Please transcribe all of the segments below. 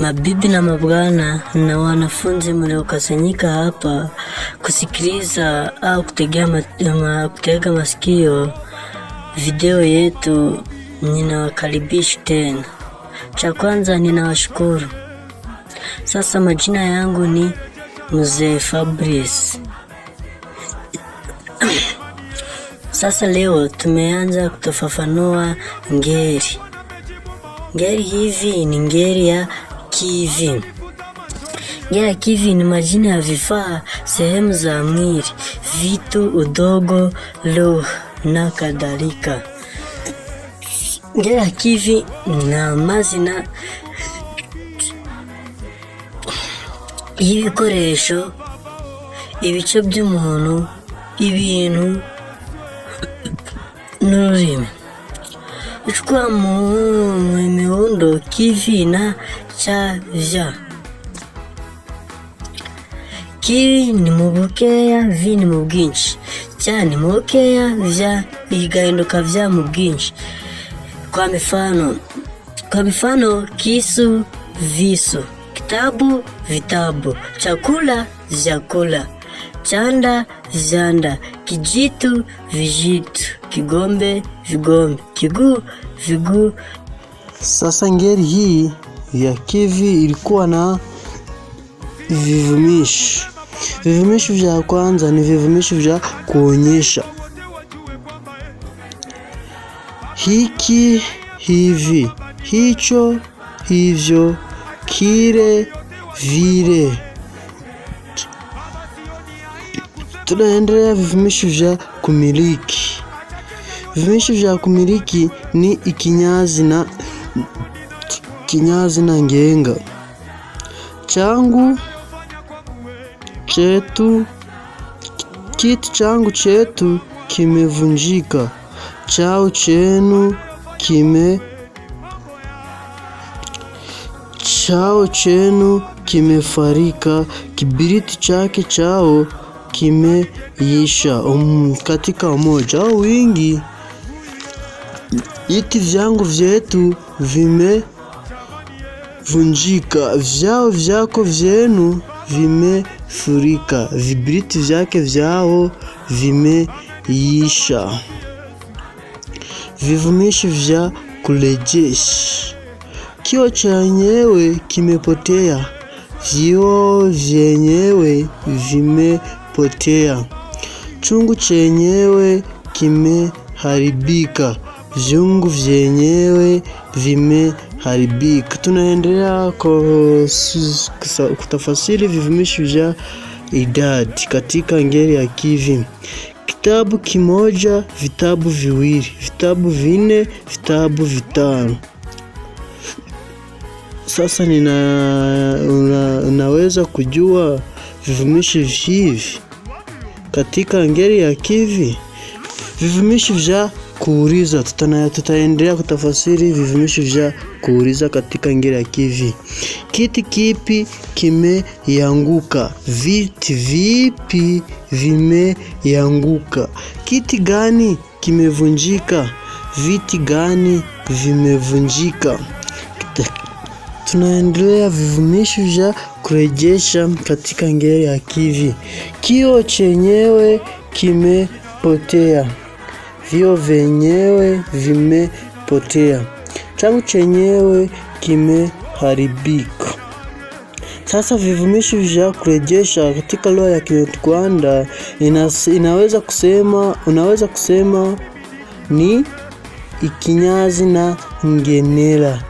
Mabibi na mabwana na wanafunzi mliokusanyika hapa kusikiliza au kutega masikio video yetu, ninawakaribisha tena. Cha kwanza ninawashukuru. Sasa majina yangu ni Mzee Fabrice. Sasa leo tumeanza kutofafanua ngeli. Ngeli hivi ni ngeli ya kivi. Ngeli ya kivi ni majina ya vifaa, sehemu za mwili, vitu, udogo, lugha na kadhalika. Ngeli ya kivi na mazina y'ibikoresho, ibice by'umuntu, ibintu n'ururimi. Uchukua muundo kivi na chavya. Kivi ni mubukeya, vi ni mu bwinshi, cha ni mubukeya, vya igahinduka vya mu bwinshi. Kwa mifano kisu, visu, kitabu, vitabu, chakula, vyakula, chanda, vyanda, kijitu, vijitu, kigombe, vigombe, kiguu, viguu. Sasa ngeli hii ya kivi ilikuwa na vivumishi. Vivumishi vya kwanza ni vivumishi vya kuonyesha. Hiki, hivi, hicho, hivyo, kile, vile. Tunaendelea vivumishi vya kumiliki. Vivumishi vya kumiliki ni ikinyazi na ngenga. Changu, chetu, kiti changu chetu kimevunjika. Chao chenu kimefarika. Kibiriti chake chao kimeisha. Katika umoja au wingi, iti vyangu vyetu vimevunjika. Vyao vyako vyenu vimefurika. Vibiriti vyake vyao vimeisha. Vivumishi vya kurejesha. Kio chenyewe kimepotea. Vio vyenyewe vimepotea. Chungu chenyewe kimeharibika. Vyungu vyenyewe vimeharibika. Tunaendelea kutafasiri vivumishi vya idadi katika ngeli ya kivi. Kitabu kimoja, vitabu viwili, vitabu vinne, vitabu vitano. Sasa unaweza kujua vivumishi hivi katika ngeli ya kivi. Vivumishi vya kuuliza. Tutaendelea kutafasiri vivumishi vya kuuliza katika ngeli ya kivi. Kiti kipi kimeanguka? Viti vipi vimeanguka? Kiti gani kimevunjika? Viti gani vimevunjika? Tunaendelea vivumishi vya kurejesha katika ngeli ya kivi. Kio chenyewe kimepotea. Vio vyenyewe vimepotea. Changu chenyewe kimeharibika. Sasa vivumishi vya kurejesha katika lugha ya Kinyarwanda unaweza kusema ni ikinyazi na ngenera.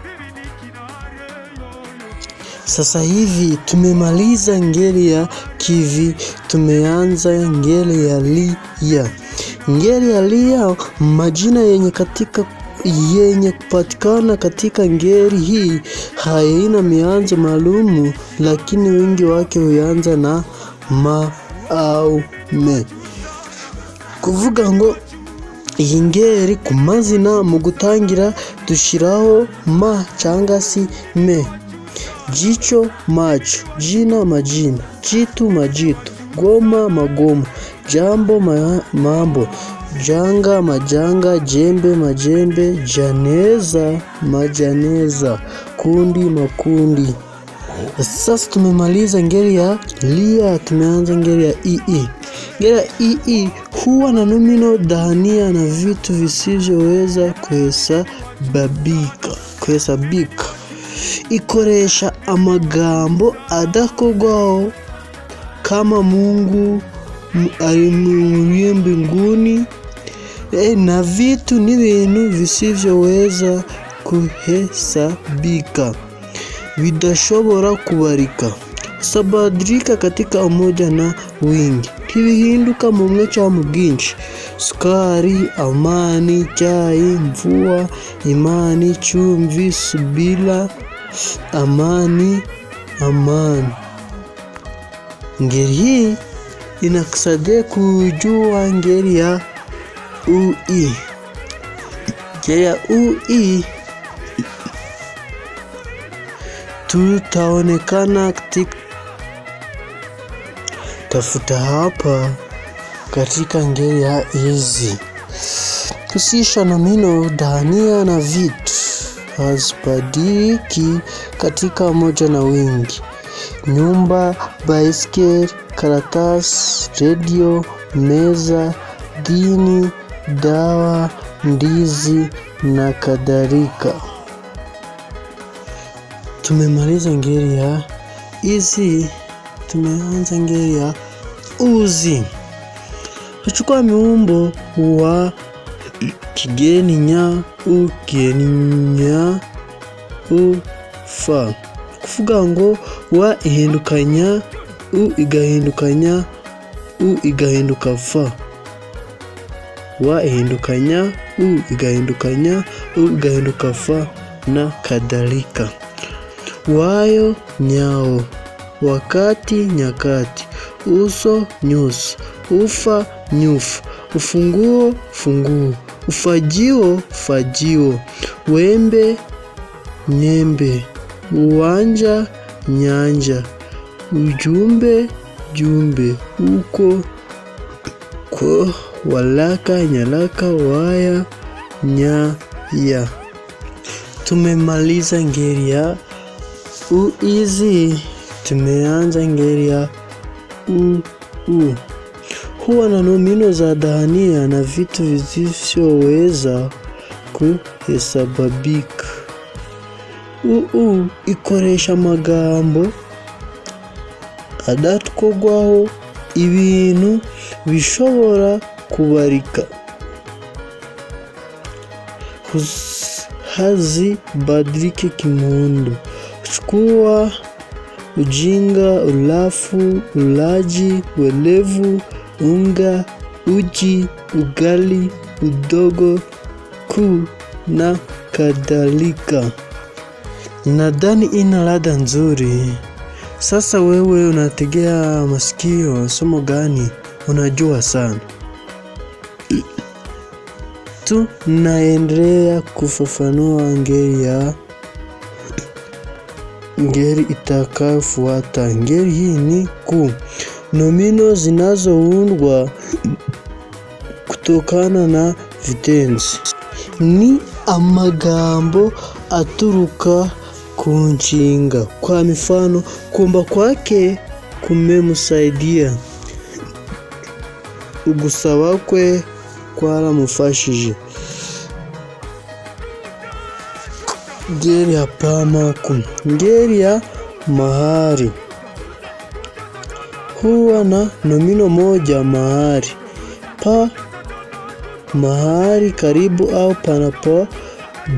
Sasa hivi tumemaliza ngeli ya kivi, tumeanza ngeli ya lia. Ngeli ya lia, majina yenye kupatikana katika ngeli hii haina mianzo maalumu, lakini wingi wake huanza na ma au me. Kuvuga ngo iyi ngeli ku mazina mu gutangira dushiraho ma cyangwa si me. Jicho, macho, jina, majina, jitu, majitu, goma, magoma, jambo, mambo, janga, majanga, jembe, majembe, janeza, majaneza, kundi, makundi. Sasa tumemaliza ngeli ya lia, tumeanza ngeli ya ii. Ngeli ya ii huwa na nomino dhania na vitu visivyoweza kuhesabika. Ikoresha amagambo adakogwaho kama Mungu ari muri mbinguni, na vitu n'ibintu visivyoweza kuhesabika, vidashobora kubarika. Sabadilika katika umoja na wingi, ntibihinduka mu mwe cyangwa mu bwinshi. Sukari, amani, chai, mvua, imani, chumvi, subira, amani. Ngeli hii inakusaidia kujua ngeli ya ui. Ngeli ya ui tutaonekana katika, tafuta hapa katika ngeli ya hizi. Husisha nomino dhania na vitu, hazibadiliki katika umoja na wingi. Nyumba, baiskeli, karatasi, redio, meza, dini, dawa, ndizi na kadhalika. Tumemaliza ngeli ya hizi, tumeanza ngeli ya uzi. Tuchukua miumbo wa kigeni nya, u, kigeni nya, u, fa. Kuvuga ngo wa ihindukanya, u igahindukanya, u igahinduka fa. Wa ihindukanya, u igahindukanya, u igahinduka fa na kadhalika. Wayo, nyao. Wakati, nyakati. Uso, nyuso. Ufa, nyufa. Ufunguo, funguo. Ufagio, fagio. Wembe, nyembe. Uwanja, nyanja. Ujumbe, jumbe. Uko, ko. Walaka, nyalaka. Waya, nyaya. Tumemaliza ngeli ya uizi, tumeanza ngeli ya u. Huwa na nomino za dhania na vitu visivyoweza kuhesabika. Ikoresha amagambo adatwogwaho ibintu bishobora kubarika. Hazibadiliki kimuundo. Chukua, ujinga, ulafu, ulaji, welevu, unga, uji, ugali, udogo, ku na kadhalika. Nadhani ina ladha nzuri. Sasa wewe unategea masikio somo gani? Unajua sana. Tunaendelea kufafanua ngeli itakayofuata. Ngeli hii ni ku. Nomino zinazoundwa kutokana na vitenzi. Ni amagambo aturuka ku nshinga. Kwa mifano, kumba kwake kumemusaidia, ugusaba kwe kwaramufashije. Ngeli ya pamaku. Ngeli ya mahali huwa na nomino moja, mahali. Pa, mahali karibu au panapo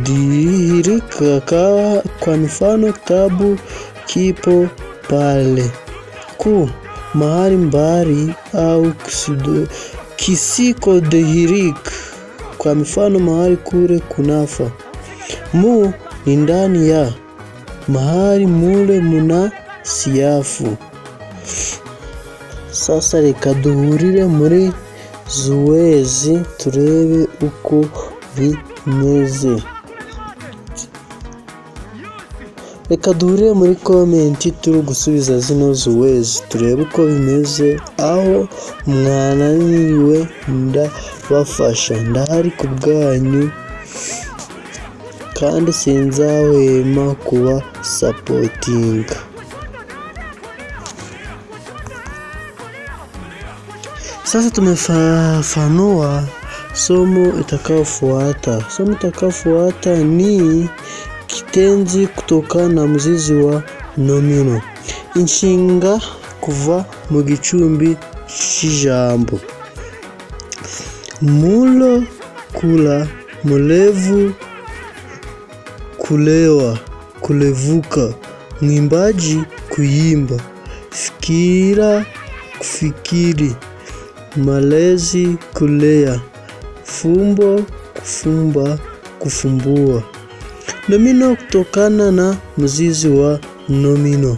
dhihirika. Kwa mifano, kitabu kipo pale. Ku, mahali mbali au kisiko dhihirika. Kwa mifano, mahali kule kunafa. Mu ni ndani ya, mahali mule muna siafu. Sasa reka duhurire muri zuwezi turebe uko bimeze. Reka duhurire muri komenti turi gusubiza zino zuwezi turebe uko bimeze. Aho mwananiriwe ndabafasha, ndahari ku bwanyu kandi sinzahwema kuba sapotinga. Sasa tumefafanua somo itakayofuata. Somo itakayofuata ni kitenzi kutokana na mzizi wa nomino. Inshinga kuva mu gicumbi c'ijambo. Mulo kula, mulevu kulewa, kulevuka, mwimbaji kuyimba, fikira kufikiri, malezi kulea, fumbo kufumba, kufumbua. Nomino kutokana na mzizi wa nomino.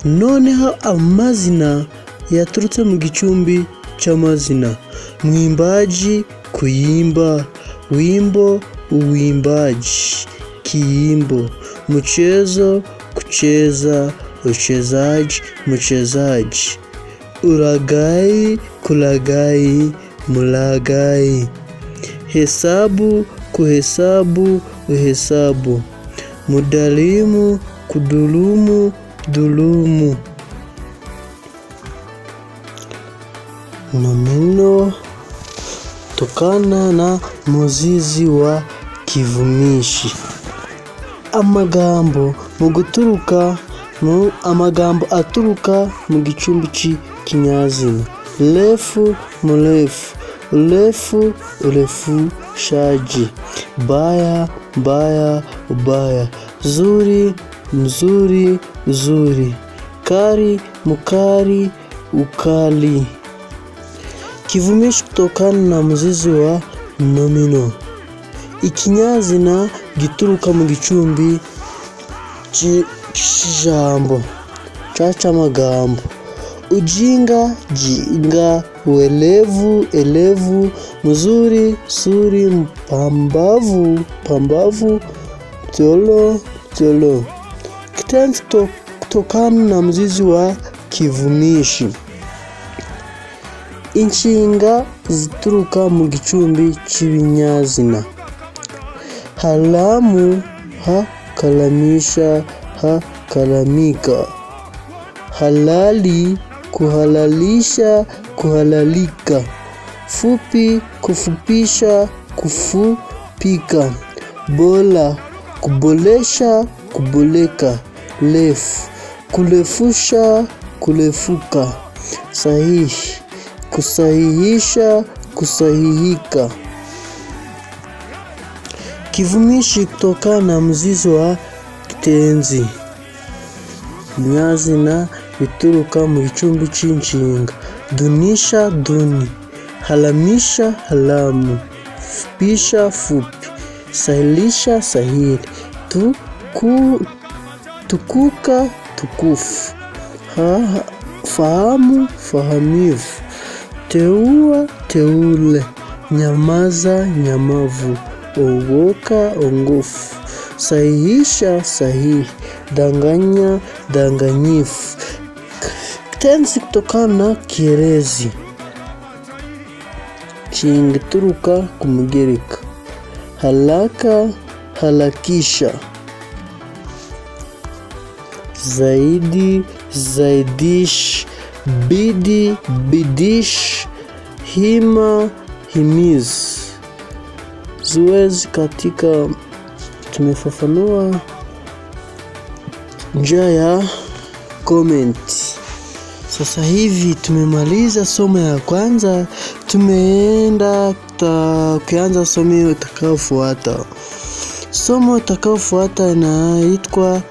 Noneho amazina yaturutse mu gicumbi c'amazina. Mwimbaji kuyimba, wimbo uwimbaji, kiimbo, mchezo kucheza, uchezaji mchezaji, uragai kulagai, mulagai, hesabu kuhesabu, uhesabu, mudalimu kudulumu, dulumu. Nomino tokana na muzizi wa kivumishi. Amagambo amagambo aturuka mu gicumbi c'ikinyazina. Lefu mulefu, ulefu ulefu shaji, baya baya ubaya, zuri mzuri uzuri, kari mukari ukali. Kivumishi kutokana na mzizi wa nomino. Ikinyazina gituruka mu gicumbi c'ijambo c'amagambo. Ujinga jinga, uelevu elevu, mzuri suri, mpambavu pambavu, tolo tolo. Kitenzi kutokana na mzizi wa kivumishi. Inshinga zituruka mu gicumbi c'ibinyazina. Halamu ha kalamisha, ha kalamika. Halali kuhalalisha, kuhalalika. Fupi kufupisha, kufupika. Bola kubolesha, kuboleka. Lefu kulefusha, kulefuka. Sahihi kusahihisha, kusahihika. Kivumishi kutokana na mzizi wa kitenzi. Binyazina bituruka mu gicumbi c'inshinga. Dunisha duni, halamisha halamu, fupisha fupi, sahilisha sahili, tukuka tukufu, fahamu fahamifu, teua teule, nyamaza nyamavu, ongoka ongofu, sahihisha sahihi, danganya danganyifu. Kitenzi kutokana na kielezi. Kingituruka ku mugereka. Halaka halakisha, zaidi zaidish, bidi bidish, hima himiz. Zoezi katika tumefafanua njia ya comment. Sasa hivi tumemaliza somo ya kwanza, tumeenda kuanza somo itakayofuata. Somo itakayofuata inaitwa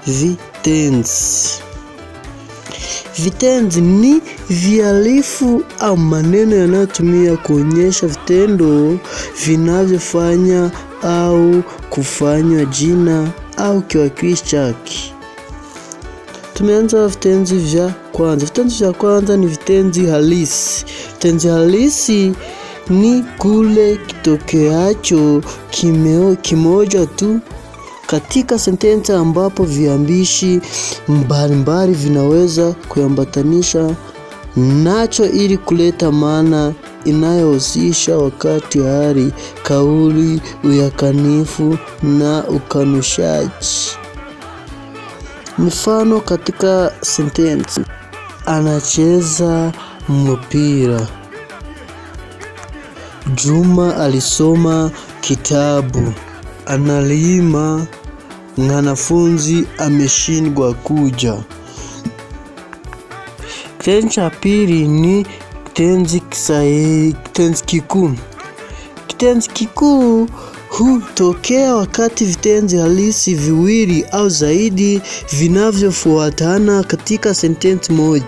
vitenzi. Vitenzi ni vialifu au maneno yanayotumia kuonyesha vitendo vinavyofanya au kufanywa jina au kiwakilishi chake. Tumeanza vitenzi vya kwanza. Vitenzi vya kwanza ni vitenzi halisi. Vitenzi halisi ni kule kitokeacho kimoja tu katika sentensi ambapo viambishi mbalimbali vinaweza kuambatanisha nacho ili kuleta maana inayohusisha wakati, hali, kauli, uyakinifu na ukanushaji. Mfano katika sentensi: anacheza mpira. Juma alisoma kitabu. Analima, mwanafunzi ameshindwa kuja. Kitenzi cha pili ni kitenzi kikuu. Kitenzi kikuu hutokea wakati vitenzi halisi viwili au zaidi vinavyofuatana katika sentensi moja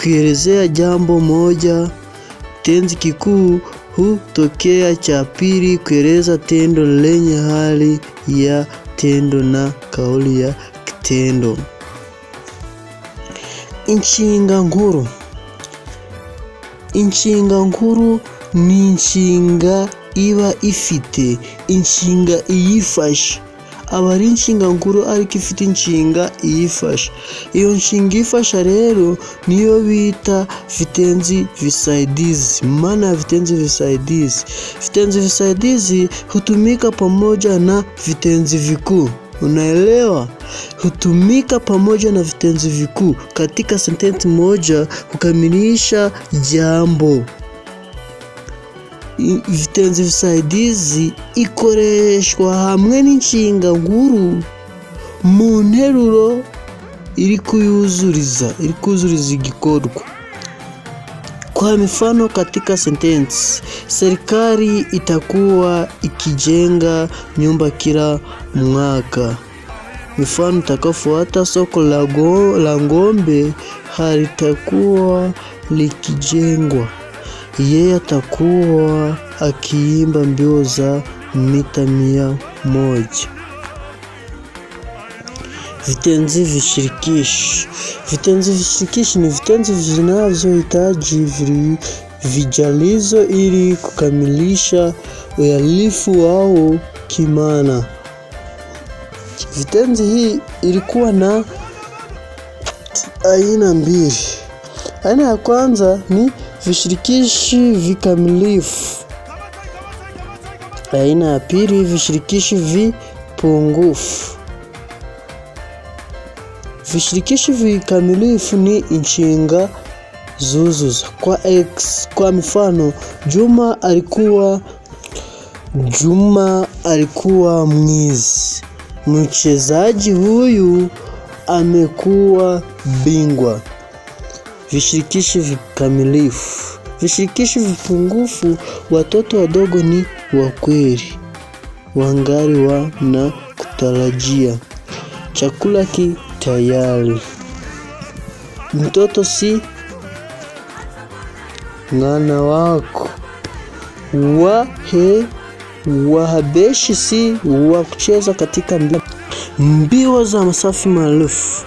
kuelezea jambo moja. Kitenzi kikuu hutokea cha pili kueleza tendo lenye hali ya tendo na kauli ya kitendo. Inshinga nkuru. Inshinga nkuru ni inshinga iba ifite inshinga iyifasha. Aba ari inshinga nkuru ariko ifite inshinga iyifasha. Iyo nshinga ifasha rero niyo bita vitenzi visaidizi. Maana ya vitenzi visaidizi. Vitenzi visaidizi hutumika pamoja na vitenzi vikuu. Unaelewa? Hutumika pamoja na vitenzi vikuu katika sentensi moja kukamilisha jambo. Vitenzi visaidizi ikoreshwa hamwe n'inshinga nkuru mu nteruro iri kuzuriza igikorwa. Kwa mifano katika sentensi, serikali itakuwa ikijenga nyumba kila mwaka. Mifano itakayofuata, soko la ng'ombe halitakuwa likijengwa. Yeye atakuwa akiimba mbio za mita 100. Vitenzi vishirikishi. Vitenzi vishirikishi ni vitenzi vinavyohitaji vijalizo ili kukamilisha ualifu au kimaana. Vitenzi hii ilikuwa na aina mbili. Aina ya kwanza ni vishirikishi vikamilifu. Aina ya pili vishirikishi vipungufu. Vishirikishi vikamilifu ni inshinga zuzuza. Kwa mfano, Juma alikuwa mwizi. Mchezaji huyu amekuwa bingwa. Vishirikishi vikamilifu. Vishirikishi vipungufu, watoto wadogo ni wa kweli, wangali na kutarajia. Chakula ki tayari. Mtoto si mwana wako. Wahabeshi si wa kucheza katika mbio za masafa marefu.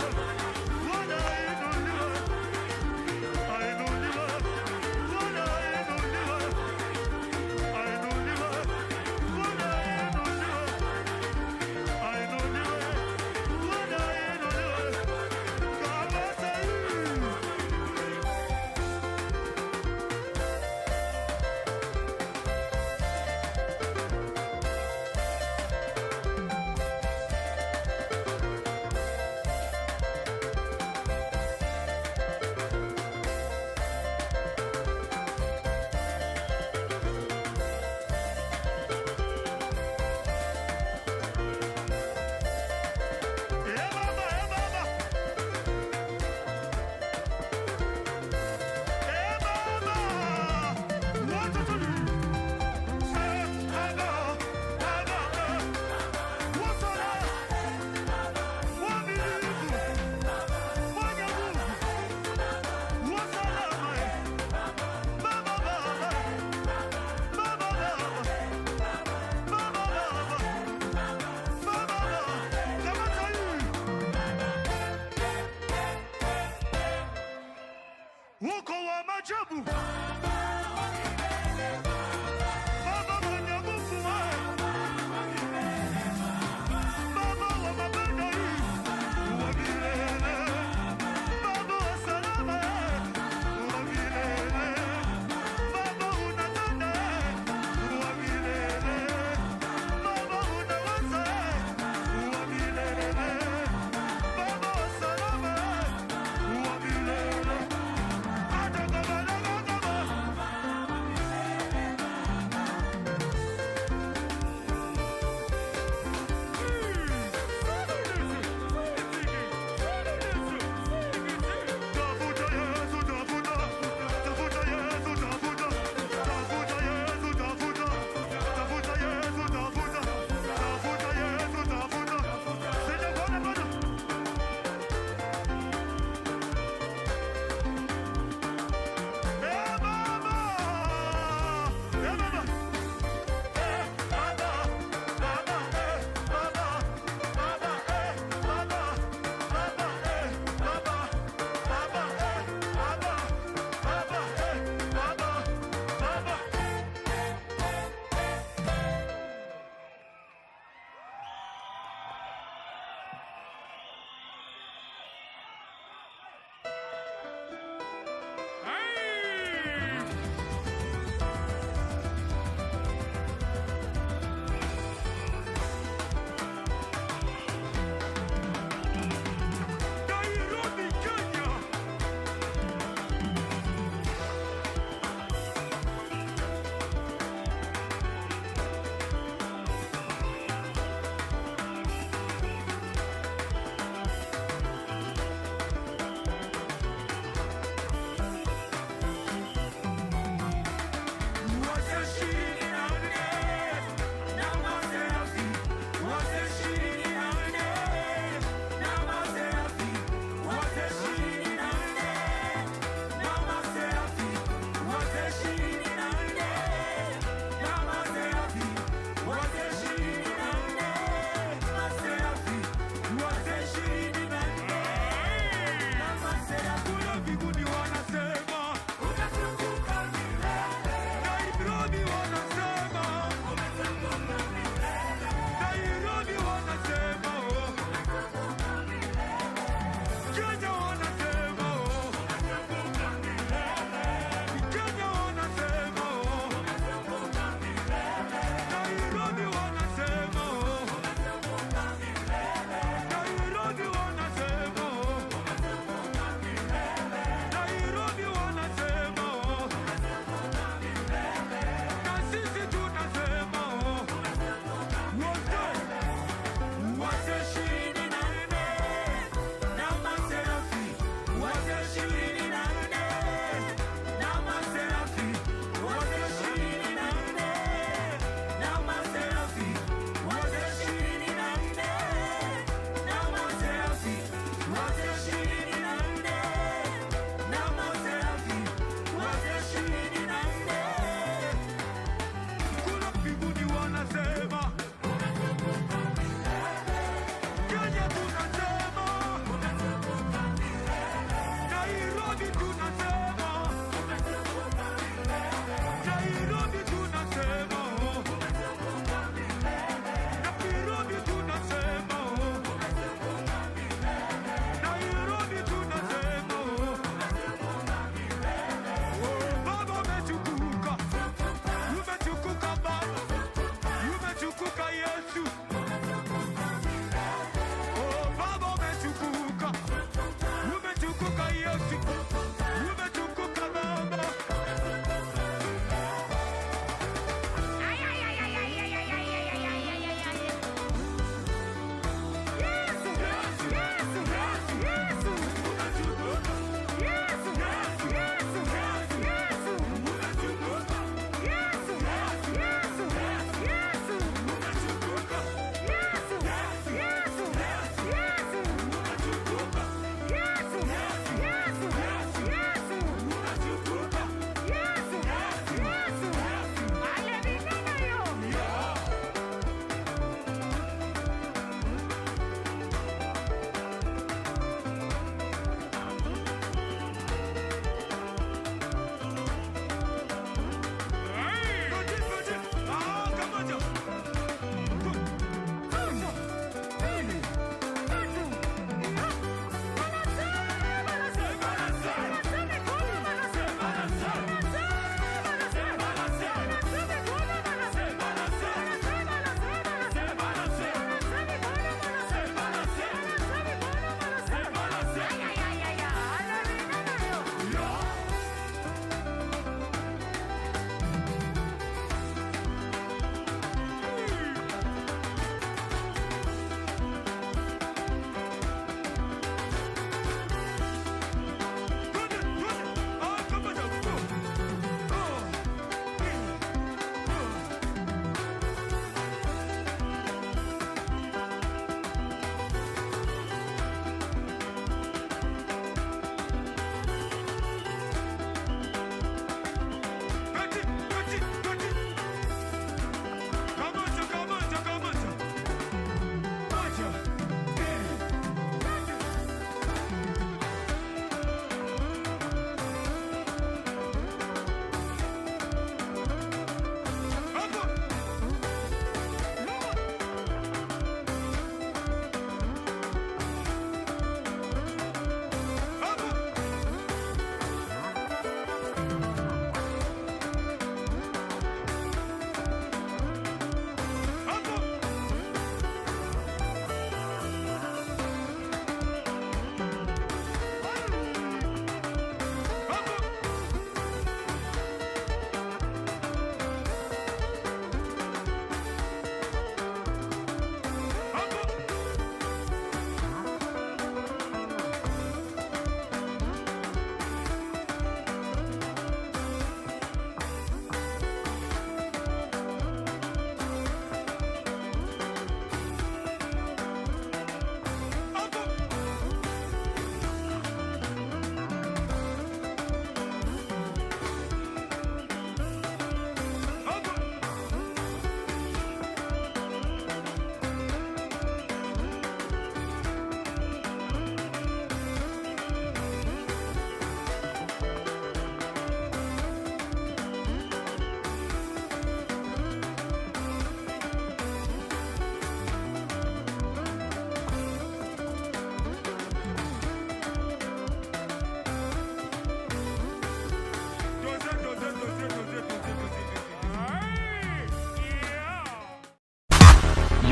Uko wa majabu.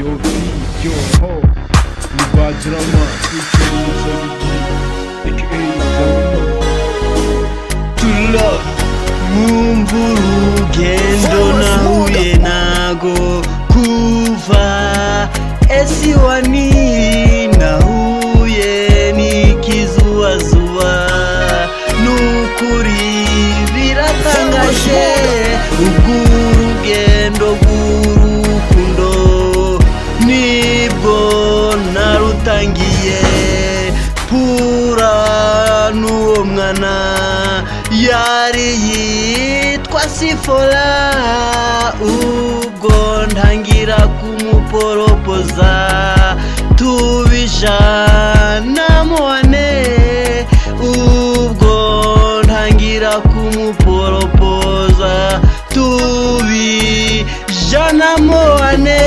yo ho ni Badrama Tula mwumva urugendo nahuye nago kuva esiwani nahuye n'ikizubazuba n'ukuri biratangaje urugendo rw'urukundo nibwo narutangiye pura n'uwo mwana yari yitwa Sifora ubwo ntangira kumuporopoza tubijana muwane ubwo ntangira kumuporopoza tubijana muwane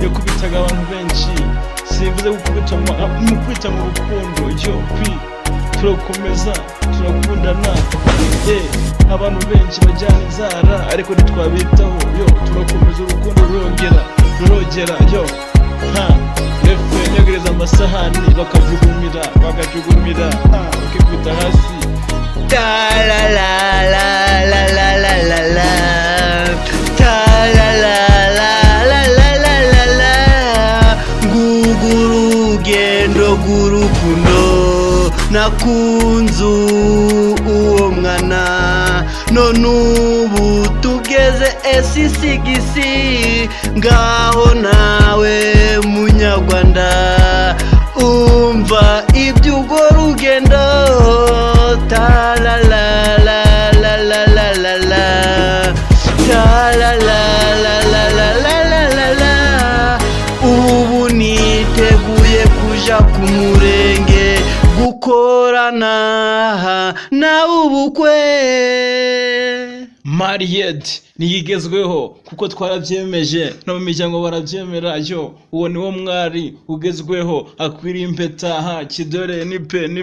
yakubitaga abantu benshi sivuze gukubita mu rukundo turakomeza turakundana abantu benshi bajyana inzara ariko ntitwabitaho turakomeza urukundo rurogera refe nyegereza amasahani bakajugumira bakikubita hasi la la la la la la la la urugendo rw'urukundo nakunzu uwo mwana none ubu tugeze esisigisi ngaho nawe munyarwanda umva iby'urwo rugendo ubu niteguye kuja ku murenge gukorana nawe ubukwe. Married niyigezweho kuko twarabyemeje no mu miryango barabyemera uwo ni wo mwari ugezweho akwiriye impeta kidore ni pe ni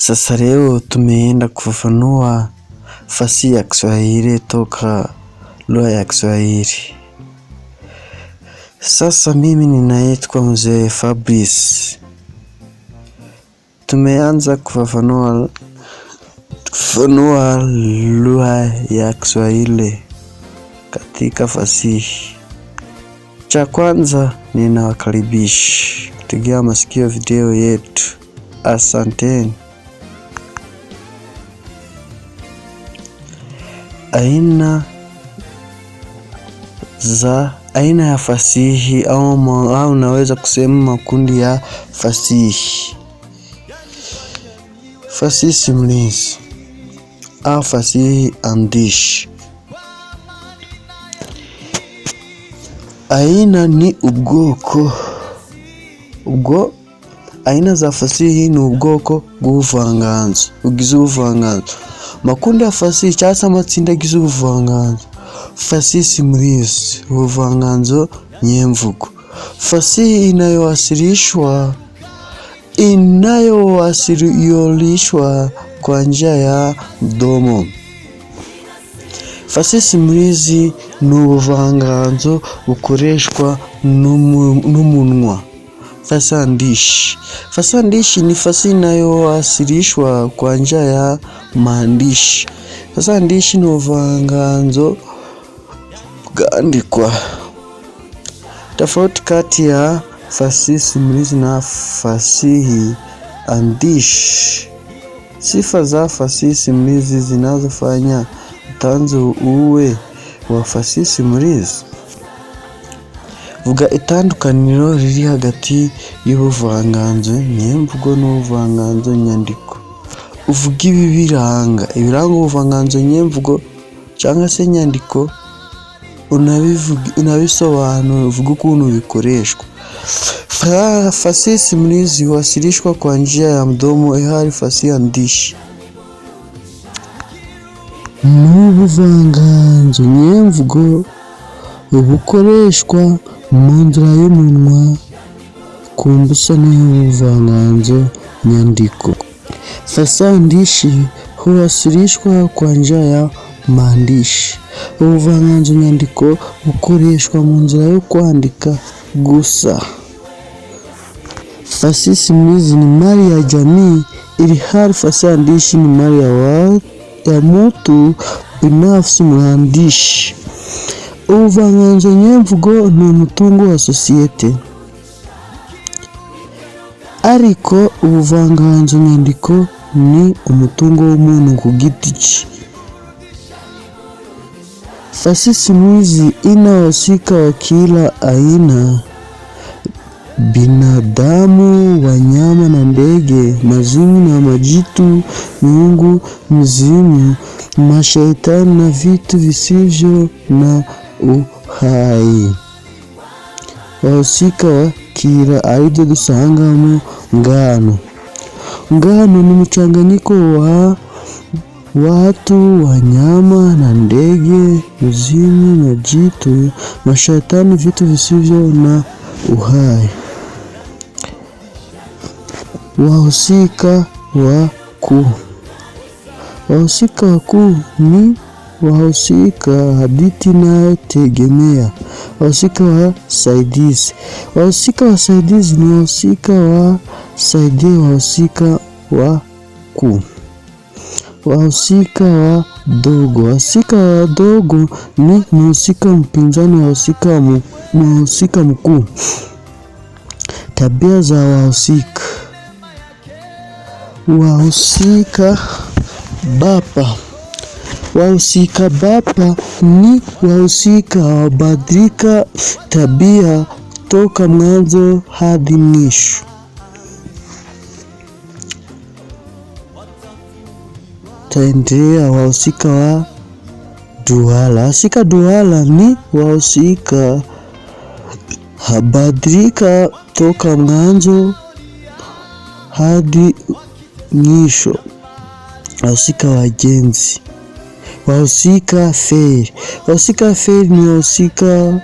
Sasa leo tumeenda kufafanua fasihi ya Kiswahili toka lugha ya Kiswahili. Sasa mimi ninaitwa Mzee Fabrice. Tumeanza kufafanua lugha ya Kiswahili katika fasihi. Cha kwanza ninawakaribisha kutegea masikio video yetu. Asanteni. Aina ya fasihi au naweza kusema makundi ya fasihi. Fasihi simulizi au fasihi andishi. Aina ni aina za fasihi ni ubwoko bw'ubuvanganzo bugize ubuvanganzo. Makundi ya fasihi cyangwa amatsinda agize ubuvanganzo. Fasihi simulizi, ubuvanganzo nyemvugo. Fasihi inayowasilishwa kwa njia ya mdomo. Fasihi simulizi ni ubuvanganzo bukoreshwa n'umunwa. Fasihi andishi ni fasihi inayowasilishwa kwa njia ya maandishi. Fasihi andishi ni ubuvanganzo bwandikwa. Tofauti kati ya fasihi simulizi na fasihi andishi. Sifa za fasihi simulizi zinazofanya utanzu uwe wa fasihi simulizi. Vuga itandukaniro riri hagati y'ubuvanganzo nyemvugo n'ubuvanganzo nyandiko. Uvuga ibiranga ubuvanganzo nyemvugo cyangwa se nyandiko. unabisobanura uvuga ukuntu bikoreshwa. Fasihi simulizi huwasilishwa kwa njia ya mdomo ihari fasihi andishi. N'ubuvanganzo nyemvugo bukoreshwa mu nzira y'umunwa ku mbusa n'ubuvanganzo nyandiko. Fasihi andishi huwasilishwa kwa njia ya maandishi. Ubuvanganzo nyandiko bukoreshwa mu nzira yo kwandika gusa. Fasihi simulizi ni mali ya jamii, ilhali fasihi andishi ni mali ya mtu binafsi mwandishi. Ubuvanganzo nyemvugo ni umutungo wa sosiyete, ariko ubuvanganzo nyandiko ni umutungo w'umuntu ku giti cye. Fasihi simulizi inahusika wa kila aina: binadamu, wanyama na ndege, mazimu na majitu, miungu, mizimu, mashaitani na vitu visivyo na uhai. Wahusika wa kila aina dusangamo ngano. Ngano ni mchanganyiko wa watu, wanyama na ndege, mizimu, majitu, mashaitani, vitu visivyo na uhai. Wahusika wakuu. Wahusika wakuu ni wahusika hadithi inayotegemea. Wahusika wasaidizi. Wahusika wasaidizi ni wahusika wasaidia wahusika wakuu. Wahusika wadogo. Wahusika wadogo ni mhusika mpinzani wa mhusika mkuu. Tabia za wahusika. Wahusika bapa. Wahusika bapa ni wahusika wabadilika tabia toka mwanzo hadi mwisho. Taendelea. Wahusika wa duala. Wahusika duala ni wahusika habadilika toka mwanzo hadi mwisho. Wahusika wajenzi. Wahusika feri. Wahusika feri ni wahusika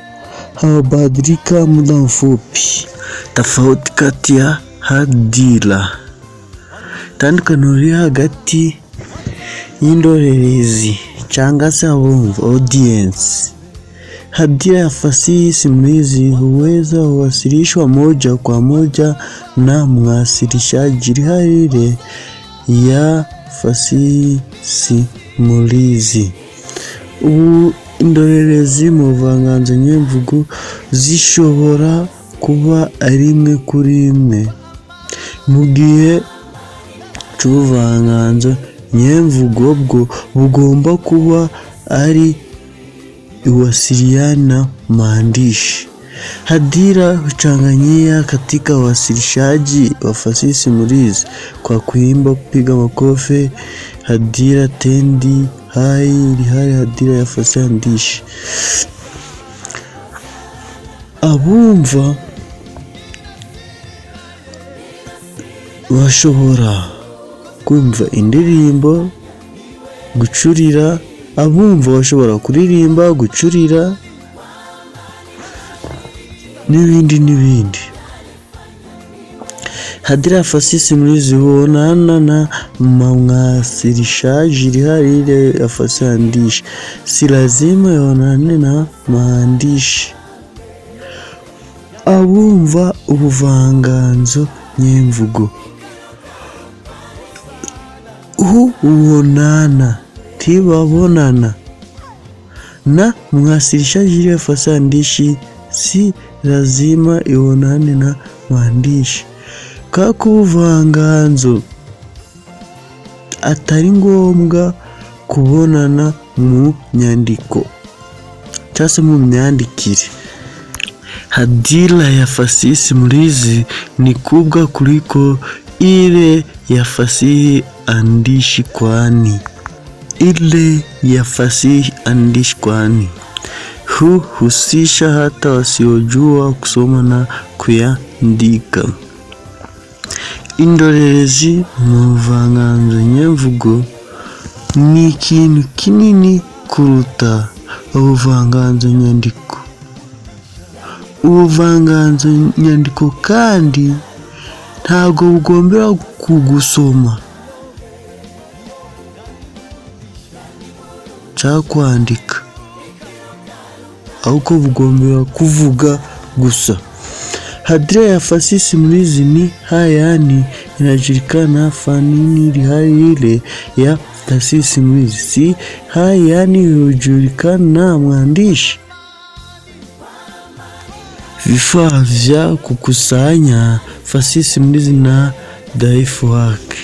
habadilika muda mfupi. Tofauti kati ya hadira. Tandukano riri hagati y'indorerezi cyangwa se abumva audience. Hadira ya fasihi simulizi huweza huwasilishwa moja kwa moja na mwasilishaji. Harire ya fasihi simulizi. Indorerezi mu buvanganzo nyemvugo zishobora kuba ari imwe kuri imwe, mu gihe cy'ubuvanganzo nyemvugo bwo bugomba kuba ari uwasiliana maandishi. Hadira huchanganyia katika wasilishaji wa fasihi simulizi kwa kuimba, kupiga makofi. Hadira tendi hai ilhali hadira ya fasihi andishi. Abumva bashobora kumva indirimbo, gucurira. Abumva bashobora kuririmba, gucurira n'ibindi. Hadira ya fasihi simulizi huonana na mwasilishaji ilhali ile ya fasihi andishi si lazima yaonane na maandishi. Abumva ubuvanganzo nyemvugo huonana tibabonana na mwasilishaji ile ya fasihi andishi si lazima ionane na maandishi. Kako ubuvanganzo atari ngombwa kubonana mu nyandiko cyangwa se mu myandikire. Hadira ya fasihi simulizi ni kubwa kuliko ile ya fasihi andishi, kwani ile ya fasihi andishi huhusisha hata wasiojua kusoma na kuandika. Indorerezi mu buvanganzo nyemvugo ni ikintu kinini kuruta ubuvanganzo nyandiko. Ubuvanganzo nyandiko kandi ntabwo bugombera kugusoma cyangwa kwandika, ahubwo bugombera kuvuga gusa. Hadhira ya fasihi simulizi ni haya inajulikana fani ile ya fasihi simulizi. Si haya hujulikana mwandishi. Vifaa vya kukusanya fasihi simulizi na dhaifu wake.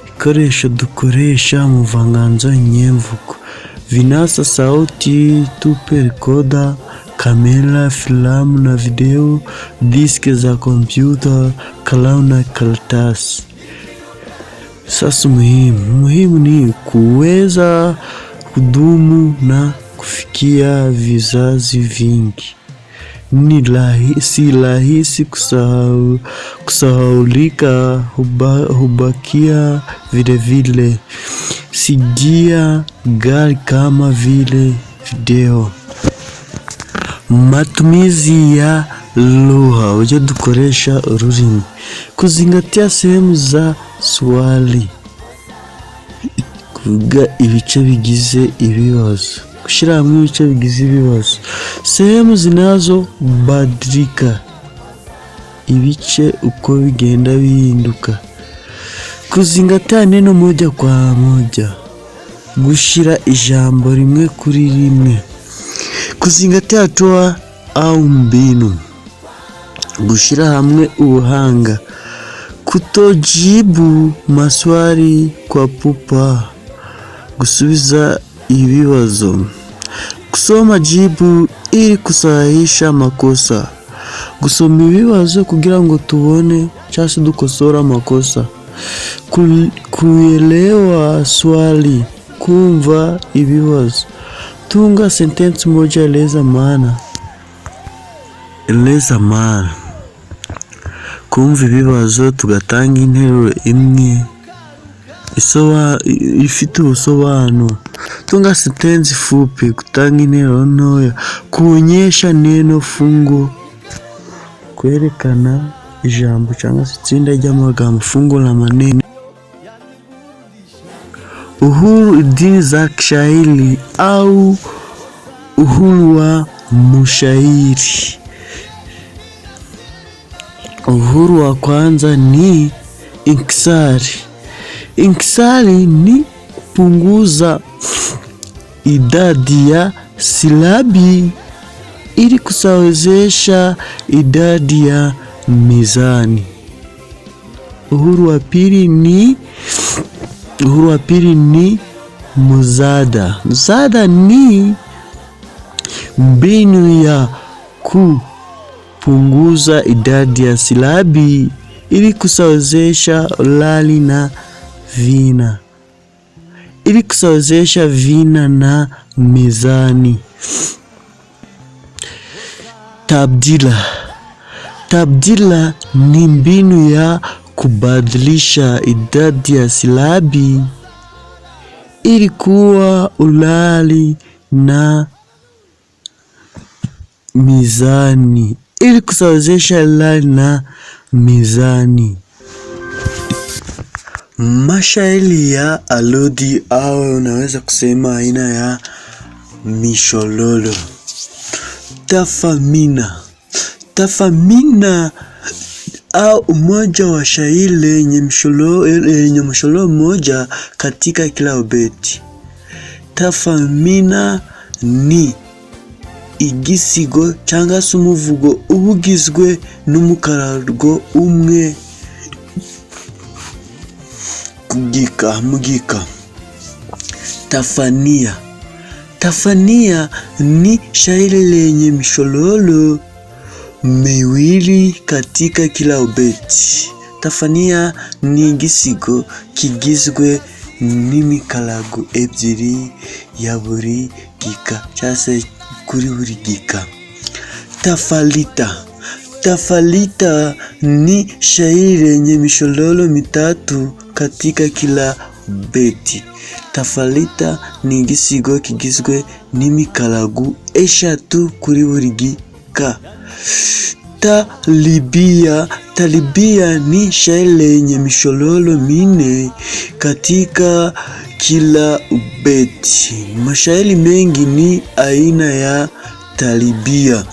Ibikoresho dukoresha mu buvanganzo nyemvugo: vinasa sauti, tape recorder, kamera, filamu na video, diski za kompyuta, kalamu na karatasi. Sasa muhimu ni kuweza kudumu na kufikia vizazi vingi. Ni rahisi kusahaulika, hubakia vile. Sigia gari kama vile video. Matumizi ya lugha. Ujya dukoresha ururimi. Kuzingatia sehemu za swali. Kuvuga ibice bigize ibibazo. Gushyira hamwe ibice bigize ibibazo. Sehemu zinazobadilika. Ibice uko bigenda bihinduka. Kuzingatia neno moja kwa moja. Gushyira ijambo rimwe kuri rimwe. Kuzingatia hatua au mbinu. Gushyira hamwe ubuhanga. Kutojibu maswali kwa pupa. Gusubiza ibibazo. Kusoma jibu ili kusahihisha makosa. Gusoma ibibazo kugira ngo tubone cyangwa dukosora makosa. Kuelewa swali. Kumva ibibazo. Tunga sentensi moja, eleza maana. Kumva ibibazo tugatanga interuro imwe ifite ubusobanuro. Tunga sentensi fupi, gutanga interuro ntoya. Kuonyesha neno fungu, kwerekana ijambo cyangwa se itsinda ry'amagambo. Fungu la maneno. Uhuru idini za kishairi au uhuru wa mshairi. Uhuru wa kwanza ni inkisari. Inkisari ni kupunguza idadi ya silabi ili kusawazisha idadi ya mizani. Uhuru wa pili ni muzada. Muzada ni mbinu ya kupunguza idadi ya silabi ili kusawazisha lali na vina. Ili kusawazisha vina na mizani. Tabdila ni mbinu ya kubadilisha idadi ya silabi ili kuwa ulali na mizani. Ili kusawazisha ulali na mizani. Mashairi ya aludi au unaweza kusema aina ya mishololo. Tafamina au umoja wa shairi yenye mshololo mmoja katika kila ubeti. Tafamina ni igisigo cyangwa se umuvugo ubugizwe n'umukarago umwe. Mugika. Tafania ni shairi lenye mishololo miwili katika kila ubeti. Tafania ni igisigo kigizwe n'imikarago ebyiri ya buri gika cyangwa se kuri buri gika. Tafalita. Tafalita ni shairi lenye mishororo mitatu katika kila beti. Tafalita ni igisigo kigizwe n'imikarago eshatu kuri buri gika. Talibia. Talibia ni shairi lenye mishororo minne katika kila beti. Mashairi mengi ni aina ya talibia.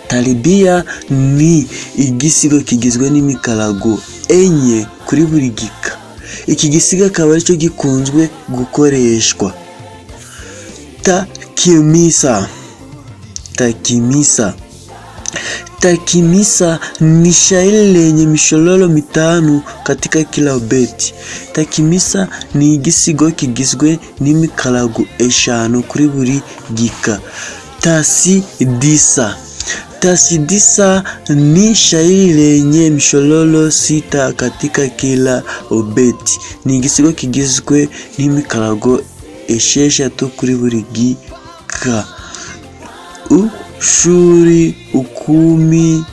Talibia ni igisigo kigizwe n'imikarago enye kuri buri gika. Iki gisigo akaba aricyo gikunzwe gukoreshwa. Takimisa. Takimisa. Takimisa ni shairi lenye mishororo mitanu katika kila beti. Takimisa ni igisigo kigizwe n'imikarago eshanu kuri buri gika. Tasidisa. Tasidisa ni shairi lenye mishororo sita katika kila beti. Ni igisigo kigizwe n'imikarago esheshatu kuri buri gika. Ushuri. Ukumi.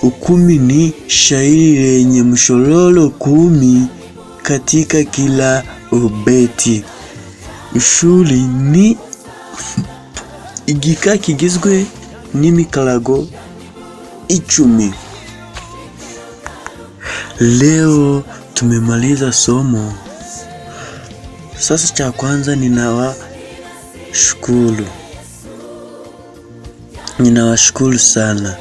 Ukumi ni shairi lenye mishororo 10 katika kila beti. Ushuri ni igika kigizwe n'imikarago 10. Leo tumemaliza somo. Sasa cha kwanza ninawashukuru sana.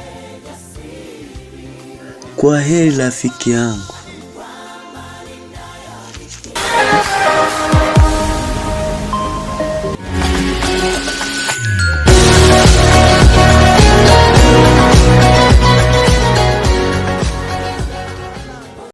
Kwa heri rafiki yangu.